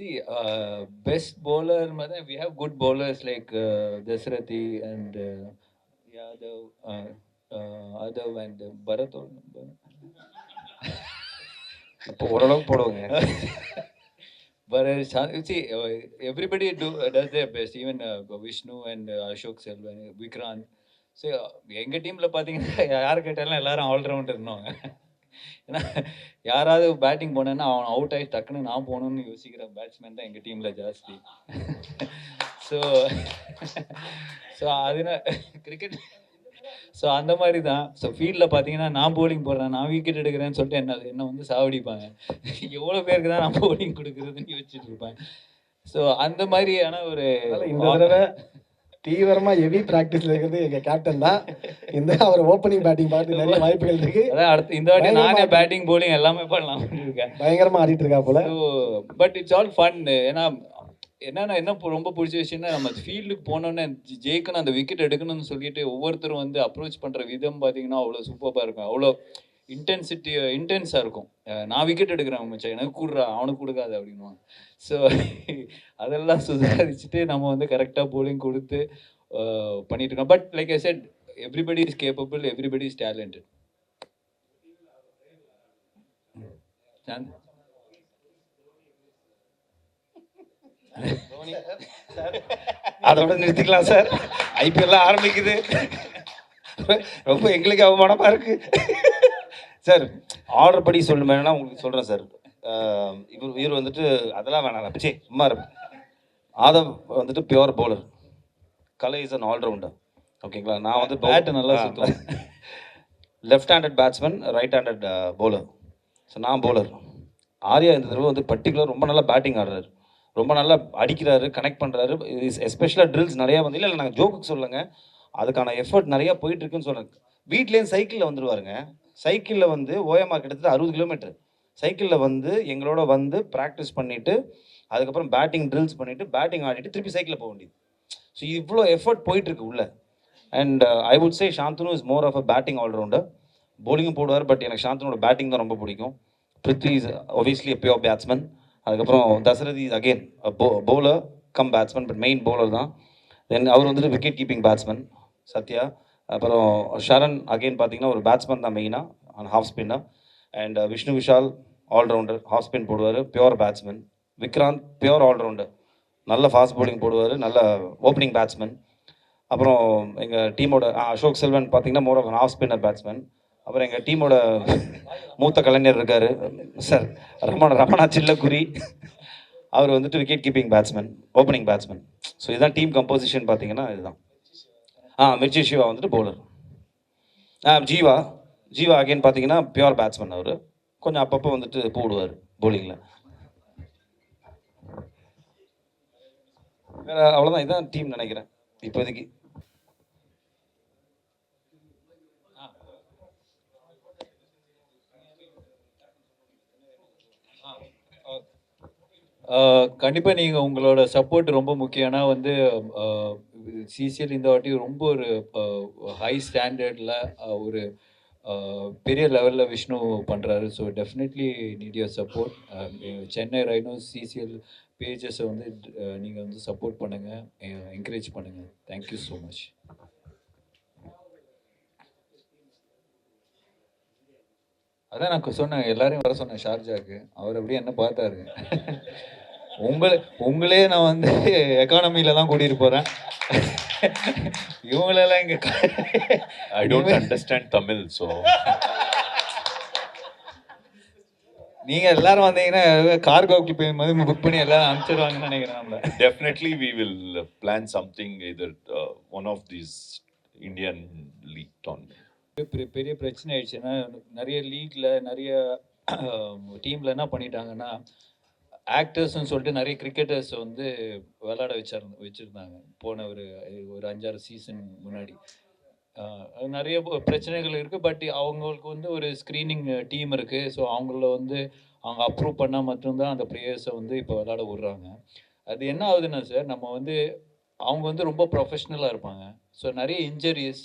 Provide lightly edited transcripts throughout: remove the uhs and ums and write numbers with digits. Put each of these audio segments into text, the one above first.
See, best bowler, we have good bowlers like Dasarathi and Yadav, Adav and Bharat. இப்போ ஓரளவுக்கு போடுவாங்க. But see, everybody does their best. Even Vishnu and Ashok Selvan, Vikrant. So எங்க டீம்ல பாத்தீங்கன்னா யார் கேட்டாலும் எல்லாரும் ஆல்ரவுண்டர்னுவாங்க. ஏன்னா யாராவது பேட்டிங் போனேன்னா அவன் அவுட் ஆகி டக்குன்னு நான் போகணும்னு யோசிக்கிற பேட்ஸ்மேன் தான் எங்கள் டீமில் ஜாஸ்தி. ஸோ ஸோ அதனால் கிரிக்கெட் ஸோ அந்த மாதிரி தான். ஸோ ஃபீல்டில் பார்த்தீங்கன்னா நான் போலிங் போடுறேன், நான் விக்கெட் எடுக்கிறேன்னு சொல்லிட்டு என்னை வந்து சாவடிப்பாங்க. எவ்வளோ பேருக்கு தான் நான் போலிங் கொடுக்குறதுன்னு யோசிச்சுட்டு இருப்பேன். ஸோ அந்த மாதிரியான ஒரு இந்த தடவை தீவிரமா ஹெவி பிராக்டிஸ்ல இருக்கிறது எங்க கேப்டன் தான். இந்த அவர் ஓப்பனிங் பேட்டிங் பார்த்து நிறைய வாய்ப்புகள் இருக்கு. அதான் அடுத்து இந்த வாட்டி நானே பேட்டிங் போலிங் எல்லாமே பண்ணலாம் இருக்கேன். பயங்கரமா ஆடிட்டு இருக்கா போல. But it's all fun. ஏன்னா என்ன ரொம்ப பிடிச்ச விஷயம்னா நம்ம ஃபீல்டுக்கு போனோன்னே ஜெயிக்கணும், அந்த விக்கெட் எடுக்கணும்னு சொல்லிட்டு ஒவ்வொருத்தரும் வந்து அப்ரோச் பண்ணுற விதம் பார்த்தீங்கன்னா அவ்வளோ சூப்பராக இருக்கும். அவ்வளோ இன்டென்ஸாக இருக்கும். நான் விக்கெட் எடுக்கிறேன் மச்சான், எனக்கு கூடுறா, அவனுக்கு கொடுக்காது அப்படின்வாங்க. ஸோ அதெல்லாம் சுதாரிச்சுட்டு நம்ம வந்து கரெக்டாக போலிங் கொடுத்து பண்ணிட்டு இருக்கோம். But like I set, everybody is capable, everybody is talented. அதோட நிறுத்திக்கலாம் சார். ஐபிஎல் ஆரம்பிக்குது. ரொம்ப எங்களுக்கு அவமானமா இருக்கு சார். ஆர்டர் படி சொல்லணும்னா உங்களுக்கு சொல்றேன் சார். இவர் வந்துட்டு அதெல்லாம் வேணாம் பிச்சே, சும்மா இருப்பேன். ஆதவ் வந்துட்டு pure bowler, Kalai is an allrounder. ஓகேங்களா? நான் வந்து பேட் நல்லா சுற்றுவேன். Left handed batsman, right handed bowler. So நான் பவுலர். ஆர்யா இந்த தடவை வந்து பர்டிகுலர் ரொம்ப நல்லா பேட்டிங் ஆடுறாரு, ரொம்ப நல்லா அடிக்கிறாரு, கனெக்ட் பண்ணுறாரு. எஸ்பெஷலாக ட்ரில்ஸ் நிறையா வந்து இல்லை நாங்கள் ஜோக்குக்கு சொல்லுங்க, அதுக்கான எஃபர்ட் நிறையா போயிட்டுருக்குன்னு சொல்கிறேன். வீட்லேயும் சைக்கிளில் வந்துடுவாருங்க. சைக்கிளில் வந்து ஓஎம்ஆர் கிட்டத்தட்ட 60 கிலோமீட்டர் சைக்கிளில் வந்து எங்களோட வந்து ப்ராக்டிஸ் பண்ணிவிட்டு அதுக்கப்புறம் பேட்டிங் ட்ரில்ஸ் பண்ணிவிட்டு பேட்டிங் ஆடிட்டு திருப்பி சைக்கிளில் போக வேண்டியது. ஸோ இவ்வளோ எஃபர்ட் போயிட்டுருக்கு உள்ள. And I would say Shanthanu is more of a batting allrounder. போலிங்கும் போடுவார், பட் எனக்கு சாந்தனோட பேட்டிங் தான் ரொம்ப பிடிக்கும். Prithvi is obviously a pure batsman. அதுக்கப்புறம் Dasarathi is again bowler cum batsman, but main bowler தான். தென் அவர் வந்துட்டு விக்கெட் கீப்பிங் பேட்ஸ்மேன் சத்யா. அப்புறம் ஷரண் அகெயின் பார்த்தீங்கன்னா ஒரு பேட்ஸ்மேன் தான் மெயினாக, an half spinner. And Vishnu Vishal allrounder, half spin போடுவார், pure batsman. Vikranth pure allrounder, நல்ல ஃபாஸ்ட் பவுலிங் போடுவார், நல்ல ஓப்பனிங் பேட்ஸ்மேன். அப்புறம் எங்கள் டீமோட அசோக் செல்வன் பார்த்தீங்கன்னா more of of spinner batsman. அப்புறம் எங்கள் டீமோட மூத்த கலைஞர் இருக்கார் சார், ரமணா சில்லக்குரி. அவர் வந்துட்டு wicket keeping batsman, opening batsman. So இதுதான் டீம் கம்போசிஷன் பார்த்தீங்கன்னா இதுதான். மிர்ச்சி சிவா வந்துட்டு பவுலர். ஜீவா அகைன் பார்த்தீங்கன்னா பியூர் பேட்ஸ்மேன். அவர் கொஞ்சம் அப்பப்போ வந்துட்டு போடுவார் பவுலிங்கில். வேறு அவ்வளோதான், இதுதான் டீம் நினைக்கிறேன் இப்போதைக்கு. கண்டிப்பாக நீங்கள் உங்களோட சப்போர்ட் ரொம்ப முக்கியம். ஏன்னா வந்து சிசிஎல் இந்த வாட்டி ரொம்ப ஒரு ஹை ஸ்டாண்டர்டில் ஒரு பெரிய லெவலில் விஷ்ணு பண்ணுறாரு. So definitely need your support. Chennai Rhinos CCL பேஜஸை வந்து நீங்கள் வந்து சப்போர்ட் பண்ணுங்கள், என்கரேஜ் பண்ணுங்கள். Thank you so much. அதான் நான் சொன்னேன், எல்லாரையும் வர சொன்னேன் ஷார்ஜாக்கு. அவர் அப்படியே என்ன பார்த்தாரு. உங்களே நான் வந்து எக்கானமியில தான் கூட்டிட்டு போறேன். இவங்களெல்லாம் இங்க I don't understand Tamil, so நீங்க எல்லாரும் வந்தீங்கன்னா கார்கோ மாதிரி புக் பண்ணி எல்லாரும் அனுப்பிச்சிடுவாங்கன்னு நினைக்கிறேன். நம்ம definitely we will plan something, either one of these Indian league tournament. பெரிய பிரச்சனை ஆயிடுச்சுன்னா நிறைய லீக்ல நிறைய டீம்ல என்ன பண்ணிட்டாங்கன்னா ஆக்டர்ஸ்ன்னு சொல்லிட்டு நிறைய கிரிக்கெட்டர்ஸ் வந்து விளையாட வச்சுருந்தாங்க போன ஒரு 5-6 சீசன் முன்னாடி. நிறைய பிரச்சனைகள் இருக்குது. பட் அவங்களுக்கு வந்து ஒரு ஸ்க்ரீனிங் டீம் இருக்குது. ஸோ அவங்கள வந்து அவங்க அப்ரூவ் பண்ணால் மட்டும்தான் அந்த பிளேயர்ஸை வந்து இப்போ விளையாட விட்றாங்க. அது என்ன ஆகுதுன்னா சார், நம்ம வந்து அவங்க வந்து ரொம்ப ப்ரொஃபஷ்னலாக இருப்பாங்க. ஸோ நிறைய இன்ஜரிஸ்,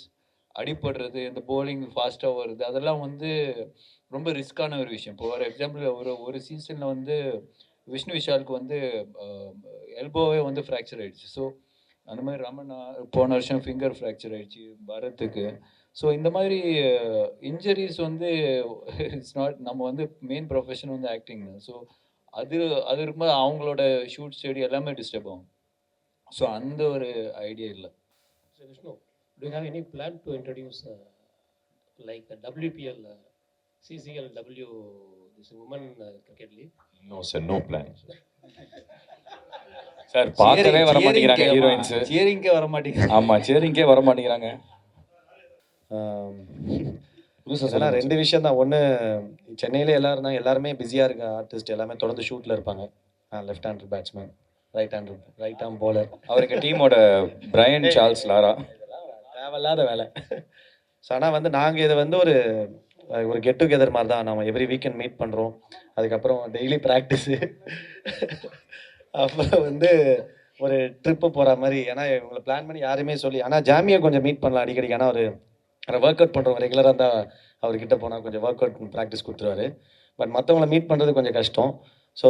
அடிபடுறது, இந்த போலிங் ஃபாஸ்ட்டாக வருது, அதெல்லாம் வந்து ரொம்ப ரிஸ்க்கான ஒரு விஷயம். இப்போ ஒரு எக்ஸாம்பிள் ஒரு சீசனில் வந்து விஷ்ணு விஷாலுக்கு வந்து எல்போவே வந்து ஃப்ராக்சர் ஆயிடுச்சு. ஸோ அந்த மாதிரி ரமணா போன வருஷம் ஃபிங்கர் ஃப்ராக்சர் ஆயிடுச்சு பரத்துக்கு. ஸோ இந்த மாதிரி இன்ஜுரிஸ் வந்து இட்ஸ் நாட், நம்ம வந்து மெயின் ப்ரொஃபஷன் வந்து ஆக்டிங் தான். ஸோ அது அது இருக்கும்போது அவங்களோட ஷூட் ஸ்டடி எல்லாமே டிஸ்டர்ப் ஆகும். ஸோ அந்த ஒரு ஐடியா இல்லை. So Vishnu, do you have any plan to introduce like a WPL, CCLW, this women cricket league? No, sir, no plan. Sir பார்க்கவே வர மாட்டேங்கிறாங்க ஹீரோயின்ஸ். சியரிங்கே வர மாட்டேங்கிறாங்க. ஆமாம், சேரிங்கே வர மாட்டேங்கிறாங்க. ஏன்னா 2 விஷயம் தான். ஒன்று, சென்னையிலே எல்லாரும் தான், எல்லாருமே பிஸியாக இருக்க ஆர்டிஸ்ட் எல்லாமே தொடர்ந்து ஷூட்டில் இருப்பாங்க. Left hander batsman, right arm bowler. அவருக்கு டீமோட பிரையன் சார்ல்ஸ் லாரா. இதெல்லாம் தேவையில்லாத வேலை. ஸோ ஆனால் வந்து நாங்கள் இதை வந்து ஒரு கெட் டுகெதர் மாதிரி தான். நம்ம எவ்ரி வீக்கெண்ட் மீட் பண்ணுறோம். அதுக்கப்புறம் டெய்லி ப்ராக்டிஸு, அப்புறம் வந்து ஒரு ட்ரிப்பு போகிற மாதிரி. ஏன்னா இவங்களை பிளான் பண்ணி யாருமே சொல்லி, ஆனால் ஜாமியை கொஞ்சம் மீட் பண்ணலாம் அடிக்கடி. ஆனால் அவர் ஒர்க் அவுட் பண்ணுறோம் ரெகுலராக இருந்தால், அவர்கிட்ட போனால் கொஞ்சம் ஒர்க் அவுட் ப்ராக்டிஸ் கொடுத்துருவாரு. பட் மற்றவங்கள மீட் பண்ணுறது கொஞ்சம் கஷ்டம். ஸோ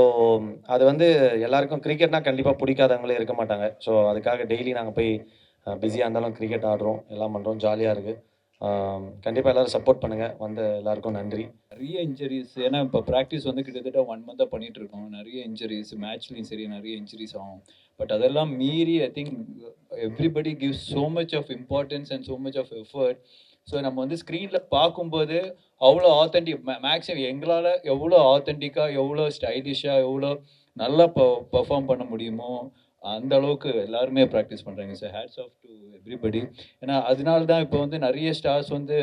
அது வந்து எல்லாருக்கும் கிரிக்கெட்னா கண்டிப்பாக பிடிக்காதவங்களே இருக்க மாட்டாங்க. ஸோ அதுக்காக டெய்லி நாங்கள் போய் பிஸியாக இருந்தாலும் கிரிக்கெட் ஆடுறோம், எல்லாம் பண்ணுறோம், ஜாலியாக இருக்குது. கண்டிப்பாக எல்லோரும் சப்போர்ட் பண்ணுங்கள். வந்த எல்லாருக்கும் நன்றி. நிறைய இன்ஜுரிஸ், ஏன்னா இப்போ ப்ராக்டிஸ் வந்து கிட்டத்தட்ட 1 மந்தாக பண்ணிட்டு இருக்கோம். நிறைய இன்ஜுரிஸ், மேட்ச்லேயும் சரி நிறைய இன்ஜுரிஸ் ஆகும். பட் அதெல்லாம் மீறி I think everybody gives so much of importance and so much of effort. So நம்ம வந்து ஸ்க்ரீனில் பார்க்கும்போது அவ்வளோ ஆத்தென்டிக், மேக்ஸிமம் எங்களால் எவ்வளோ ஆத்தென்டிக்காக, எவ்வளோ ஸ்டைலிஷாக, எவ்வளோ நல்லா பர்ஃபார்ம் பண்ண முடியுமோ அந்த அளவுக்கு எல்லாருமே ப்ராக்டிஸ் பண்ணுறாங்க. So hats off to everybody. ஏன்னா அதனால தான் இப்போ வந்து நிறைய ஸ்டார்ஸ் வந்து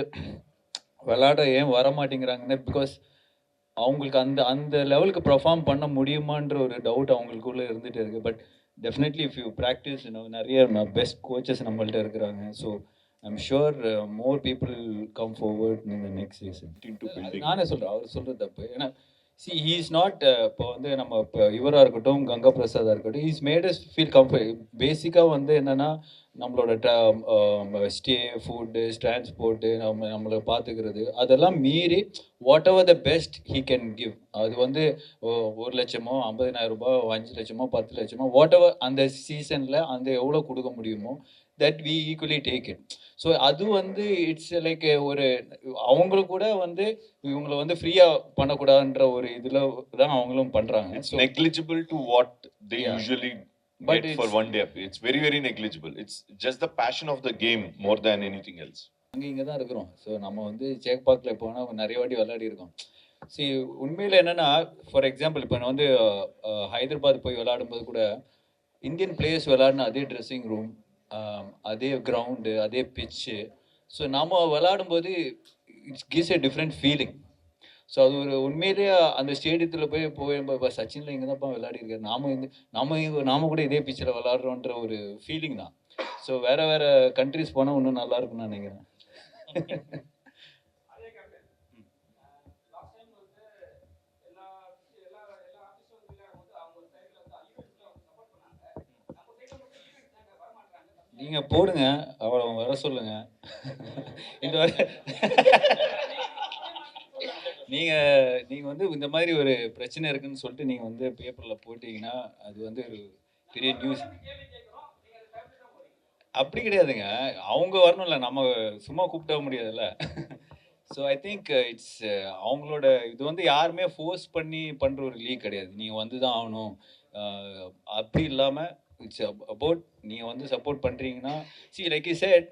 விளையாட ஏன் வர மாட்டேங்கிறாங்கன்னா, பிகாஸ் அவங்களுக்கு அந்த அந்த லெவலுக்கு பர்ஃபார்ம் பண்ண முடியுமான்ற ஒரு டவுட் அவங்களுக்குள்ளே இருந்துகிட்டே இருக்குது. But definitely if you practice, நிறைய பெஸ்ட் கோச்சஸ் நம்மள்ட்ட இருக்கிறாங்க. So I'm sure more people come forward in the next season. நானே சொல்கிறேன், அவர் சொல்கிறது தப்பு. ஏன்னா he is not இப்போ வந்து நம்ம இப்போ இவராக இருக்கட்டும், கங்கா பிரசாதாக இருக்கட்டும், is made as feel comfort. பேசிக்காக வந்து என்னென்னா நம்மளோட ஸ்டே, ஃபுட்டு, டிரான்ஸ்போர்ட்டு, நம்மளை பார்த்துக்கிறது, அதெல்லாம் மீறி what ever the best he can give. அது வந்து 1 லட்சமோ 50,000 ரூபாய், 5 லட்சமோ 10 லட்சமோ, வாட் எவர் அந்த சீசனில் அந்த எவ்வளோ கொடுக்க முடியுமோ that we equally take it. So அது வந்து இட்ஸ் லைக் ஒரு அவங்களுக்கு கூட வந்து இவங்களை வந்து ஃப்ரீயாக பண்ணக்கூடாதுன்ற ஒரு இதில் தான் அவங்களும் பண்ணுறாங்க. It's negligible to what they usually get for one day. It's very, very negligible. It's just the passion of the game more than anything else. அங்கே இங்கே தான் இருக்கிறோம். ஸோ நம்ம வந்து சேக்பாக்கில் போனால் நிறைய வாட்டி விளையாடி இருக்கோம். சரி, உண்மையில் என்னென்னா, ஃபார் எக்ஸாம்பிள் இப்போ நான் வந்து ஹைதராபாத் போய் விளையாடும்போது கூட இந்தியன் பிளேயர்ஸ் விளையாடின அதே ட்ரெஸ்ஸிங் ரூம், அதே கிரவுண்டு, அதே பிச்சு. ஸோ நம்ம விளையாடும்போது it's gives a different feeling. So அது ஒரு உண்மையிலேயே அந்த ஸ்டேடியத்தில் போய் இப்போ சச்சினில் இங்கே தான்ப்பா விளையாடிருக்காரு, நாம கூட இதே பிச்சில் விளையாடுறோன்ற ஒரு ஃபீலிங் தான். ஸோ வேறு கண்ட்ரிஸ் போனால் இன்னும் நல்லா இருக்கும்னு நினைக்கிறேன். நீங்கள் போடுங்க, அவளை வர சொல்லுங்க. இந்த நீங்கள் வந்து இந்த மாதிரி ஒரு பிரச்சனை இருக்குன்னு சொல்லிட்டு நீங்கள் வந்து பேப்பரில் போட்டிங்கன்னா அது வந்து ஒரு பெரிய நியூஸ். அப்படி கிடையாதுங்க, அவங்க வரணும்ல, நம்ம சும்மா கூப்பிட முடியாதுல்ல. ஸோ ஐ திங்க் இட்ஸ் அவங்களோட இது வந்து யாருமே ஃபோர்ஸ் பண்ணி பண்ணுற ஒரு லீக் கிடையாது. நீங்கள் வந்து தான் ஆகணும் அப்படி இல்லாமல் இட்ஸ் அபவுட் நீங்கள் வந்து சப்போர்ட் பண்ணுறீங்கன்னா, சி லைக் யூ செட்,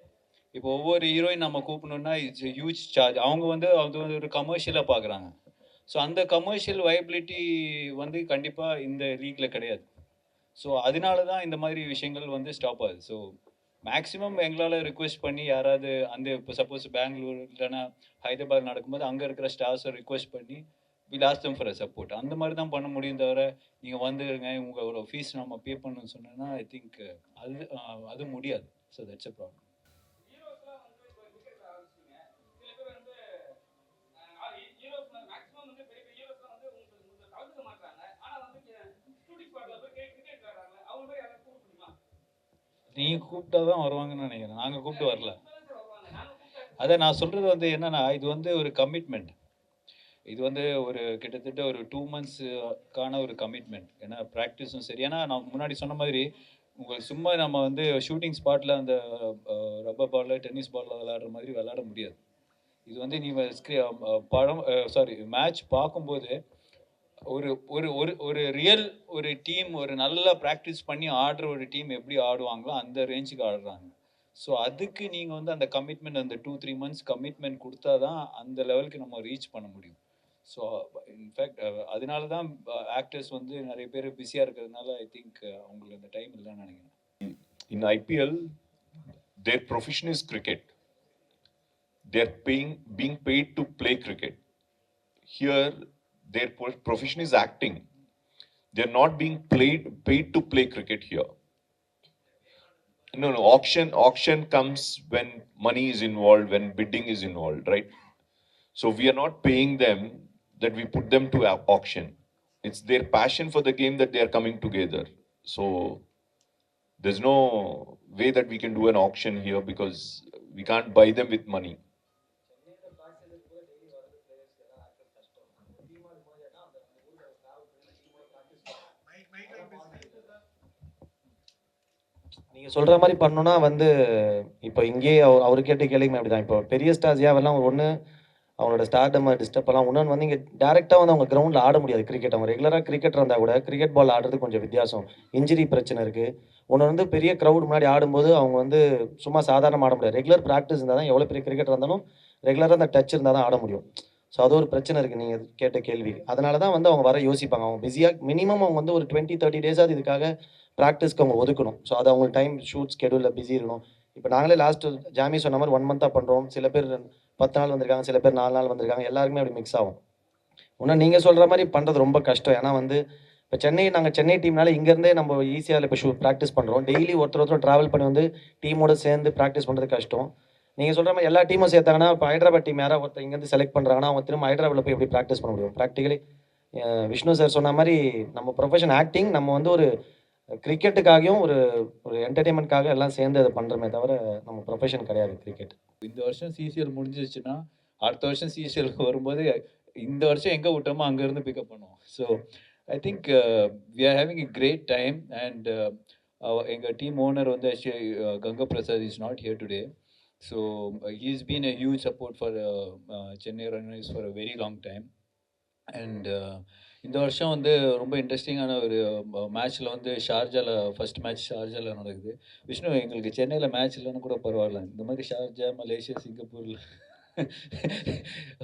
இப்போ ஒவ்வொரு ஹீரோயின் நம்ம கூப்பிடணுன்னா இட்ஸ் ஹியூஜ் சார்ஜ். அவங்க வந்து அது வந்து ஒரு கமர்ஷியலாக பார்க்குறாங்க. ஸோ அந்த கமர்ஷியல் வைபிலிட்டி வந்து கண்டிப்பாக இந்த லீக்கில் கிடையாது. ஸோ அதனால தான் இந்த மாதிரி விஷயங்கள் வந்து ஸ்டாப் ஆகுது. ஸோ மேக்ஸிமம் எங்களால் ரிக்வெஸ்ட் பண்ணி யாராவது அந்த இப்போ சப்போஸ் பெங்களூர் இல்லைன்னா ஹைதராபாத் நடக்கும்போது அங்கே இருக்கிற ஸ்டாஃப்ஸை ரிக்வெஸ்ட் பண்ணி will ask them for a support. அந்த மாதிரி தான் பண்ண முடியும் தவிர நீங்கள் வந்துருங்க உங்களோட ஃபீஸ் நம்ம பே பண்ணணும்னு சொன்னேன்னா ஐ திங்க் அது முடியாது. So that's a problem. நீங்கள் கூப்பிட்டா தான் வருவாங்கன்னு நினைக்கிறேன், நாங்கள் கூப்பிட்டு வரல. அதை நான் சொல்கிறது வந்து என்னென்னா, இது வந்து ஒரு கமிட்மெண்ட். இது வந்து ஒரு கிட்டத்தட்ட ஒரு 2 மந்த்ஸுக்கான ஒரு கமிட்மெண்ட். ஏன்னா ப்ராக்டிஸும் சரி. ஏன்னா நான் முன்னாடி சொன்ன மாதிரி உங்களுக்கு சும்மா நம்ம வந்து ஷூட்டிங் ஸ்பாட்டில் அந்த ரப்பர் பாலில் டென்னிஸ் பாலில் விளையாடுற மாதிரி விளையாட முடியாது. இது வந்து நீ படம் சாரி மேட்ச் பார்க்கும்போது ஒரு ஒரு ஒரு ஒரு ரியல் ஒரு டீம் ஒரு நல்லா ப்ராக்டிஸ் பண்ணி ஆடுற ஒரு டீம் எப்படி ஆடுவாங்களோ அந்த ரேஞ்சுக்கு ஆடுறாங்க. ஸோ அதுக்கு நீங்கள் வந்து அந்த கமிட்மெண்ட் அந்த 2-3 மந்த்ஸ் கமிட்மெண்ட் கொடுத்தா தான் அந்த லெவலுக்கு நம்ம ரீச் பண்ண முடியும். ஸோ இன்ஃபேக்ட் அதனால தான் ஆக்டர்ஸ் வந்து நிறைய பேர் பிஸியாக இருக்கிறதுனால ஐ திங்க் அவங்களுக்கு அந்த டைம் இல்லைன்னு நினைக்கிறேன். In IPL, their profession is cricket. They're being paid to play cricket. Here, their profession is acting. They're not being paid to play cricket here. No. Auction comes when money is involved, when bidding is involved, right? So we are not paying them that we put them to auction. It's their passion for the game that they are coming together. So there's no way that we can do an auction here because we can't buy them with money. நீங்கள் சொல்கிற மாதிரி பண்ணோன்னா வந்து இப்போ இங்கேயே அவர் கேட்ட கேள்வியுமே அப்படி தான். இப்போ பெரிய ஸ்டார்ஸ் யாவெல்லாம் ஒன்று அவங்களோட ஸ்டார்டம் டிஸ்டர்ப் பண்ணலாம். இன்னொன்று வந்து இங்கே டேரெக்டாக வந்து அவங்க கிரவுண்டில் ஆட முடியாது கிரிக்கெட். அவங்க ரெகுலராக கிரிக்கெட் இருந்தால் கூட கிரிக்கெட் பால் ஆடுறது கொஞ்சம் வித்தியாசம். இன்ஜுரி பிரச்சனை இருக்குது. ஒன்று வந்து பெரிய க்ரௌட் முன்னாடி ஆடும்போது அவங்க வந்து சும்மா சாதாரணமாக ஆட முடியாது. ரெகுலர் ப்ராக்டிஸ் இருந்தால் தான் எவ்வளோ பெரிய கிரிக்கெட் இருந்தாலும் ரெகுலராக அந்த டச் இருந்தால் தான் ஆட முடியும். ஸோ அது ஒரு பிரச்சனை இருக்குது நீங்கள் கேட்ட கேள்வி. அதனால தான் வந்து அவங்க வர யோசிப்பாங்க. அவங்க பிஸியாக மினிமம் அவங்க வந்து ஒரு 20-30 டேஸாவது இதுக்காக ப்ராக்டிஸ்க்கு அவங்க ஒதுக்கணும். ஸோ அது அவங்க டைம் ஷூட் ஸ்கெடியூலில் பிஸி இருக்கணும். இப்போ நாங்களே லாஸ்ட்டு ஜாமி சொன்ன மாதிரி 1 மந்த்தாக பண்ணுறோம். சில பேர் 10 நாள் வந்திருக்காங்க, சில பேர் 4 நாள் வந்திருக்காங்க. எல்லாருக்குமே அப்படி மிக்ஸ் ஆகும். இன்னும் நீங்கள் சொல்கிற மாதிரி பண்ணுறது ரொம்ப கஷ்டம். ஏன்னா வந்து இப்போ நாங்கள் சென்னை டீம்னால இங்கேருந்தே நம்ம ஈஸியாக இப்போ ப்ராக்டிஸ் பண்ணுறோம். டெய்லி ஒருத்தர் ட்ராவல் பண்ணி வந்து டீமோட சேர்ந்து ப்ராக்டிஸ் பண்ணுறது கஷ்டம். நீங்கள் சொல்கிற மாதிரி எல்லா டீமும் சேர்த்தாங்கன்னா இப்போ ஹைதராபாத் டீம் யாராவது ஒருத்தர் இங்கேருந்து செலக்ட் பண்ணுறாங்கன்னா அவங்க திரும்ப ஹைதராபாத்தில் போய் எப்படி ப்ராக்டிஸ் பண்ண முடியும்? ப்ராக்டிக்கலி விஷ்ணு சார் சொன்ன மாதிரி நம்ம ப்ரொஃபஷன் ஆக்டிங், நம்ம வந்து ஒரு கிரிக்கெட்டுக்காகவும் ஒரு என்டர்டெயின்மெண்ட்காக எல்லாம் சேர்ந்து அதை பண்ணுறமே தவிர நம்ம ப்ரொஃபஷன் கிடையாது கிரிக்கெட். இந்த வருஷம் சிசிஎல் முடிஞ்சிச்சுன்னா அடுத்த வருஷம் சிசிஎலுக்கு வரும்போது இந்த வருஷம் எங்கே விட்டோமோ அங்கேருந்து பிக்கப் பண்ணுவோம். So I think we are having a great time and எங்கள் டீம் ஓனர் வந்து Ganga Prasad is not here today. So he's been a huge support for Chennai runners for a very long time. And இந்த வருஷம் வந்து ரொம்ப இன்ட்ரெஸ்டிங்கான ஒரு மேட்ச்சில் வந்து ஷார்ஜாவில் ஃபர்ஸ்ட் மேட்ச் ஷார்ஜாவில் நடக்குது. விஷ்ணு எங்களுக்கு சென்னையில் மேட்ச் இல்லைன்னு கூட பரவாயில்ல, இந்த மாதிரி ஷார்ஜா, மலேசியா, சிங்கப்பூரில்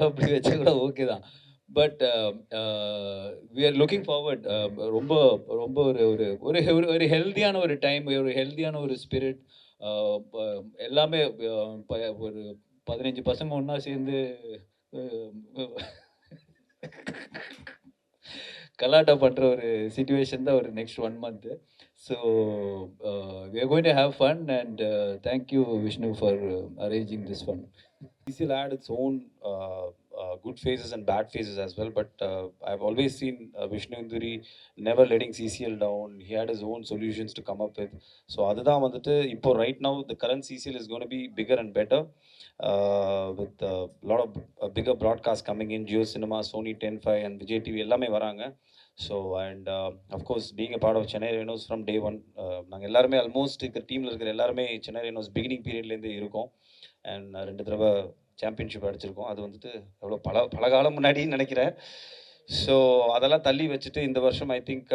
அப்படி வச்சா கூட ஓகே தான். But we are looking forward. ரொம்ப ரொம்ப ஒரு ஒரு ஒரு ஒரு ஹெல்த்தியான ஒரு டைம், ஒரு ஹெல்த்தியான ஒரு ஸ்பிரிட். எல்லாமே ஒரு 15 பசங்க ஒன்றா சேர்ந்து கலாட்டா பண்ணுற ஒரு சிச்சுவேஷன் தான் ஒரு next 1 month. So we are going to have fun and thank you Vishnu for arranging this fun. CCL had its own good phases and bad phases as well, but I've always seen Vishnu Induri never letting CCL down. He had his own solutions to come up with. So அதுதான் வந்துட்டு இப்போ right now the current CCL is going to be bigger and better with a lot of bigger broadcasts coming in. Jio Cinema, Sony 10/5 and Vijay TV எல்லாமே வராங்க. So and of course being a part of Chennai Rhinos from day one, நாங்கள் எல்லாருமே almost இருக்கிற டீமில் இருக்கிற எல்லாருமே Chennai Rhinos beginning பீரியட்லேருந்து இருக்கோம். And 2 தடவை சாம்பியன்ஷிப் அடிச்சிருக்கோம். அது வந்துட்டு எவ்வளோ பல காலம் முன்னாடின்னு நினைக்கிறேன். ஸோ அதெல்லாம் தள்ளி வச்சுட்டு இந்த வருஷம் I think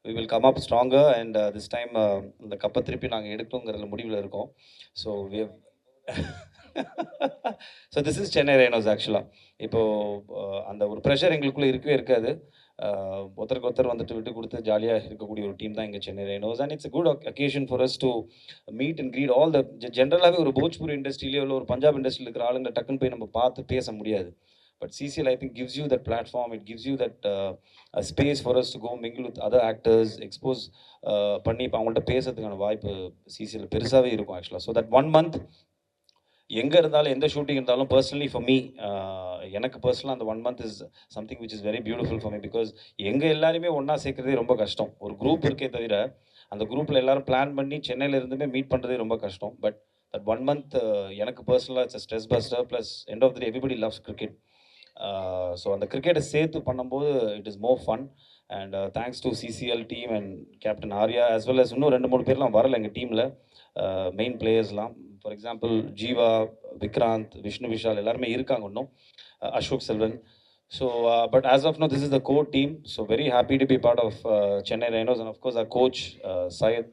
we will come up stronger and this time இந்த கப்பை திருப்பி நாங்கள் எடுக்கணுங்கிறதுல முடிவில் இருக்கோம். So we so this is Chennai Rhinos ஆக்சுவலாக. இப்போது அந்த ஒரு ப்ரெஷர் எங்களுக்குள்ளே இருக்கவே இருக்காது. ஒருத்தருக்கு ஒருத்தர் வந்துட்டு விட்டு கொடுத்து ஜாலியாக இருக்கக்கூடிய ஒரு டீம் தான் எங்கள் Chennai Rhinos. And it's good occasion for us to meet and greet all the ஜென்ரலாகவே ஒரு போஜ்பூரி இண்டஸ்ட்ரியிலே உள்ள ஒரு பஞ்சாப் இண்டஸ்ட்ரியில் இருக்கிற ஆளுங்களை டக்குன்னு போய் நம்ம பார்த்து பேச முடியாது. But CCL I think gives you that platform, it gives you that space for us to go mingle with other actors, expose பண்ணி இப்போ அவங்கள்ட்ட பேசுறதுக்கான வாய்ப்பு சிசிஎல் பெருசாகவே இருக்கும் ஆக்சுவலாக. ஸோ தட் 1 month எங்கே இருந்தாலும் எந்த ஷூட்டிங் இருந்தாலும் பர்சனலி ஃபார் மீ, எனக்கு பர்சனலாக அந்த 1 month is something which is very beautiful for me. Because எங்கள் எல்லாருமே ஒன்றா சேர்க்குறதே ரொம்ப கஷ்டம். ஒரு குரூப் இருக்கே தவிர அந்த குரூப்பில் எல்லாரும் பிளான் பண்ணி சென்னையில் இருந்துமே மீட் பண்ணுறதே ரொம்ப கஷ்டம். பட் தட் 1 month எனக்கு பர்சனலாக it's stress buster plus end of the day everybody loves cricket. So அந்த கிரிக்கெட்டை சேர்த்து பண்ணும்போது it is more fun. And thanks to CCL team and captain Arya as well as இன்னும் 2-3 பேர்லாம் வரல எங்கள் டீமில், மெயின் பிளேயர்ஸ்லாம். ஃபார் எக்ஸாம்பிள் ஜீவா, விக்ராந்த், விஷ்ணு விஷால் எல்லாருமே இருக்காங்க இன்னும், Ashok Selvan. So, but as of now, this is the core team. So, very happy to be part of Chennai Rhinos, and of course, our coach Syed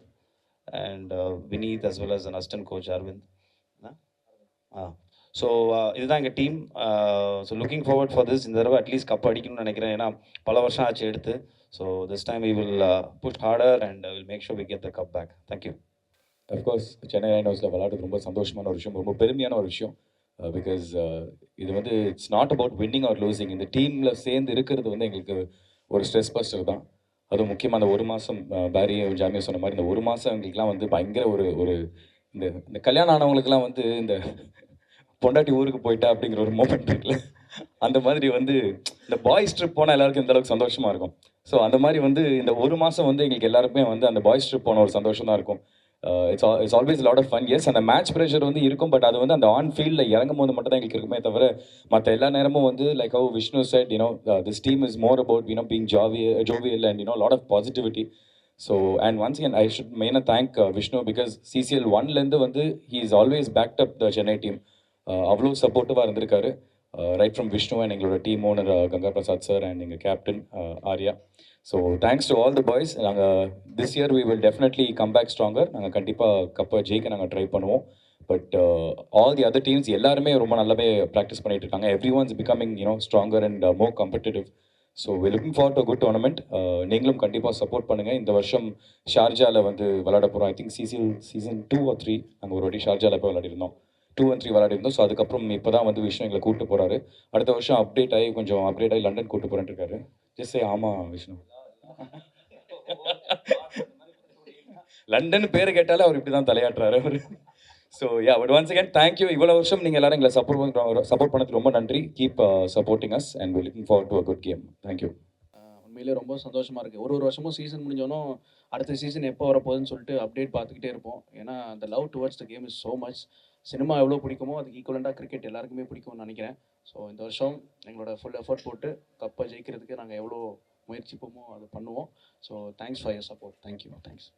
and Vineet, as well as an assistant coach Arvind. So இதுதான் எங்கள் team. So looking forward for this. இந்த தடவை at least cup அடிக்கணும்னு நினைக்கிறேன், ஏன்னா பல வருஷம் ஆச்சு எடுத்து. So this time we will push harder and will make sure we get the cup back. Thank you. Of course Chennai ரைனோஸில் விளையாடுறது ரொம்ப சந்தோஷமான ஒரு விஷயம், ரொம்ப பெருமையான ஒரு விஷயம். பிகாஸ் இது வந்து it's not about winning are losing. இந்த டீமில் சேர்ந்து இருக்கிறது வந்து எங்களுக்கு ஒரு ஸ்ட்ரெஸ் பஸ்டர் தான். அதுவும் முக்கியமாக அந்த ஒரு மாதம் பாரி ஜாமியா சொன்ன மாதிரி இந்த ஒரு மாதம் எங்களுக்குலாம் வந்து பயங்கர ஒரு இந்த கல்யாணம் ஆனவங்களுக்குலாம் வந்து இந்த பொண்டாட்டி ஊருக்கு போயிட்டா அப்படிங்கிற ஒரு மூமெண்ட் இருக்குல்ல, அந்த மாதிரி வந்து இந்த பாய்ஸ் ட்ரிப் போனால் எல்லாருக்கும் இந்த அளவுக்கு சந்தோஷமாக இருக்கும். ஸோ அந்த மாதிரி வந்து இந்த ஒரு மாதம் வந்து எங்களுக்கு எல்லாருக்குமே வந்து அந்த பாய்ஸ் ட்ரிப் போன ஒரு சந்தோஷம் தான் இருக்கும். It's always lot of fun. Yes, அந்த மேட்ச் ப்ரெஷர் வந்து இருக்கும், பட் அது வந்து அந்த ஆன் ஃபீல்டில் இறங்கும் போது மட்டும் தான் எங்களுக்கு இருக்குமே தவிர மற்ற எல்லா நேரமும் வந்து like how Vishnu said, this team is more about being jovial and lot of positivity. So and once again I should மெயினாக தேங்க் விஷ்ணு, பிகாஸ் சிசிஎல் 1லேருந்து வந்து he is always backed up the Chennai team. அவ்வளோ சப்போர்ட்டிவாக இருந்திருக்காரு, ரைட் ஃப்ரம் விஷ்ணு அண்ட் எங்களோட team owner Ganga Prasad sir and எங்கள் captain Arya. So thanks to all the boys. நாங்கள் this year we will definitely come back stronger. நாங்கள் கண்டிப்பாக கப்பை ஜெயிக்க நாங்கள் ட்ரை பண்ணுவோம். But all the other teams எல்லாருமே ரொம்ப நல்லாவே ப்ராக்டிஸ் பண்ணிட்டு இருக்காங்க. Every ones becoming stronger and more competitive. So we looking forward to good tournament. நீங்களும் கண்டிப்பாக சப்போர்ட் பண்ணுங்கள். இந்த வருஷம் ஷார்ஜாவில் வந்து விளையாட போகிறோம். ஐ திங்க் சீசன் 2 or 3 நாங்கள் ஒரு வாட்டி ஷார்ஜாவில் போய் விளையாடிருந்தோம். 2 and 3 விளையாடிருந்தோம். ஸோ அதுக்கப்புறம் இப்போ தான் வந்து விஷ்ணு எங்களை கூப்பிட்டு போகிறாரு. அடுத்த வருஷம் அப்டேட் ஆகி லண்டன் கூப்பிட்டு போகிறேன்னு இருக்காரு. ஜஸ்ட் ஆமாம் விஷ்ணு, லண்டன் பேர் கேட்டாலே அவர் இப்படி தான் தலையாட்டுறாரு அவர். So but once again thank you. இவ்வளோ வருஷம் நீங்கள் எல்லாரும் எங்களை சப்போர்ட் பண்ணதுக்கு ரொம்ப நன்றி. Keep supporting us and we looking forward to a good game. Thank you. உண்மையிலே ரொம்ப சந்தோஷமாக இருக்குது. ஒரு வருஷமும் சீசன் முடிஞ்சோன்னும் அடுத்த சீசன் எப்போ வரப்போகுதுன்னு சொல்லிட்டு அப்டேட் பார்த்துக்கிட்டே இருப்போம். ஏன்னா அந்த love towards the game is so much. Cinema எவ்வளோ பிடிக்குமோ அதுக்கு ஈக்குவலண்டாக கிரிக்கெட் எல்லாருக்குமே பிடிக்கும்னு நினைக்கிறேன். ஸோ இந்த வருஷம் எங்களோட ஃபுல் எஃபர்ட் போட்டு கப்பை ஜெயிக்கிறதுக்கு நாங்கள் எவ்வளோ முயற்சிப்போமோ அது பண்ணுவோம். So thanks for your support. Thank you. Thanks.